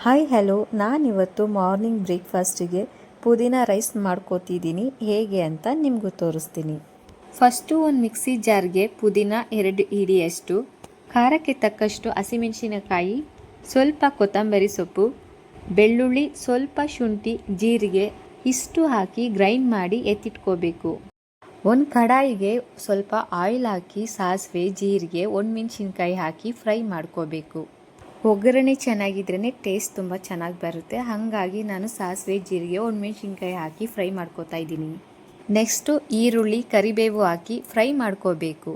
Hi hello, ನಾನಿವತ್ತು morning ಬ್ರೇಕ್ಫಾಸ್ಟಿಗೆ ಪುದೀನ rice ಮಾಡ್ಕೋತಿದ್ದೀನಿ. ಹೇಗೆ ಅಂತ ನಿಮಗೂ ತೋರಿಸ್ತೀನಿ. ಫಸ್ಟು ಒಂದು ಮಿಕ್ಸಿ ಜಾರ್ಗೆ ಪುದೀನ 2 ಹಿಡಿಯಷ್ಟು, ಖಾರಕ್ಕೆ ತಕ್ಕಷ್ಟು ಹಸಿಮೆಣಸಿನಕಾಯಿ, ಸ್ವಲ್ಪ ಕೊತ್ತಂಬರಿ ಸೊಪ್ಪು, ಬೆಳ್ಳುಳ್ಳಿ, ಸ್ವಲ್ಪ ಶುಂಠಿ, ಜೀರಿಗೆ ಇಷ್ಟು ಹಾಕಿ ಗ್ರೈಂಡ್ ಮಾಡಿ ಎತ್ತಿಟ್ಕೋಬೇಕು. ಒಂದು ಕಡಾಯಿಗೆ ಸ್ವಲ್ಪ ಆಯಿಲ್ ಹಾಕಿ ಸಾಸಿವೆ, ಜೀರಿಗೆ, ಒಣಮೆಣಸಿನ್ಕಾಯಿ ಹಾಕಿ ಫ್ರೈ ಮಾಡ್ಕೋಬೇಕು. ಒಗ್ಗರಣೆ ಚೆನ್ನಾಗಿದ್ರೇ ಟೇಸ್ಟ್ ತುಂಬ ಚೆನ್ನಾಗಿ ಬರುತ್ತೆ. ಹಾಗಾಗಿ ನಾನು ಸಾಸಿವೆ, ಜೀರಿಗೆ, ಒಣಮೆಣಸಿನ್ಕಾಯಿ ಹಾಕಿ ಫ್ರೈ ಮಾಡ್ಕೋತಾ ಇದ್ದೀನಿ. ನೆಕ್ಸ್ಟು ಈರುಳ್ಳಿ, ಕರಿಬೇವು ಹಾಕಿ ಫ್ರೈ ಮಾಡ್ಕೋಬೇಕು.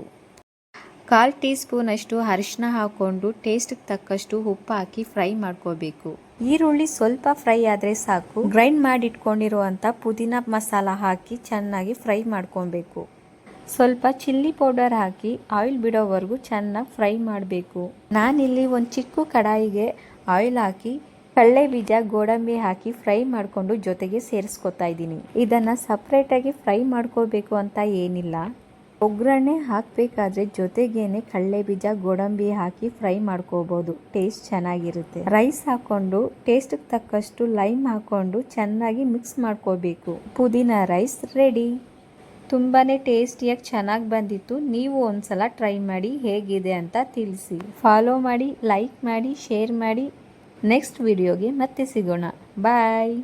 1/4 ಟೀ ಸ್ಪೂನಷ್ಟು ಅರಿಶಿನ ಹಾಕ್ಕೊಂಡು ಟೇಸ್ಟಿಗೆ ತಕ್ಕಷ್ಟು ಉಪ್ಪು ಹಾಕಿ ಫ್ರೈ ಮಾಡ್ಕೋಬೇಕು. ಈರುಳ್ಳಿ ಸ್ವಲ್ಪ ಫ್ರೈ ಆದರೆ ಸಾಕು. ಗ್ರೈಂಡ್ ಮಾಡಿ ಇಟ್ಕೊಂಡಿರುವಂಥ ಪುದೀನ ಮಸಾಲ ಹಾಕಿ ಚೆನ್ನಾಗಿ ಫ್ರೈ ಮಾಡ್ಕೊಬೇಕು. ಸ್ವಲ್ಪ ಚಿಲ್ಲಿ ಪೌಡರ್ ಹಾಕಿ ಆಯಿಲ್ ಬಿಡೋವರೆಗೂ ಚೆನ್ನಾಗಿ ಫ್ರೈ ಮಾಡಬೇಕು. ನಾನಿಲ್ಲಿ ಒಂದು ಚಿಕ್ಕ ಕಡಾಯಿಗೆ ಆಯಿಲ್ ಹಾಕಿ ಕಡಲೆ ಬೀಜ, ಗೋಡಂಬಿ ಹಾಕಿ ಫ್ರೈ ಮಾಡಿಕೊಂಡು ಜೊತೆಗೆ ಸೇರಿಸ್ಕೊತಾ ಇದ್ದೀನಿ. ಇದನ್ನು ಸಪ್ರೇಟಾಗಿ ಫ್ರೈ ಮಾಡ್ಕೋಬೇಕು ಅಂತ ಏನಿಲ್ಲ. ಒಗ್ಗರಣೆ ಹಾಕಬೇಕಾದ್ರೆ ಜೊತೆಗೇನೆ ಕಡಲೆ ಬೀಜ, ಗೋಡಂಬಿ ಹಾಕಿ ಫ್ರೈ ಮಾಡ್ಕೋಬೋದು. ಟೇಸ್ಟ್ ಚೆನ್ನಾಗಿರುತ್ತೆ. ರೈಸ್ ಹಾಕ್ಕೊಂಡು ಟೇಸ್ಟಿಗೆ ತಕ್ಕಷ್ಟು ಲೈಮ್ ಹಾಕ್ಕೊಂಡು ಚೆನ್ನಾಗಿ ಮಿಕ್ಸ್ ಮಾಡ್ಕೋಬೇಕು. ಪುದೀನ ರೈಸ್ ರೆಡಿ. ತುಂಬಾ ಟೇಸ್ಟಿಯಾಗಿ ಚೆನ್ನಾಗಿ ಬಂದಿತ್ತು. ನೀವು ಒಂದ್ಸಲ ಟ್ರೈ ಮಾಡಿ ಹೇಗಿದೆ ಅಂತ ತಿಳಿಸಿ. ಫಾಲೋ ಮಾಡಿ, ಲೈಕ್ ಮಾಡಿ, ಶೇರ್ ಮಾಡಿ. ನೆಕ್ಸ್ಟ್ ವಿಡಿಯೋಗೆ ಮತ್ತೆ ಸಿಗೋಣ. ಬಾಯ್.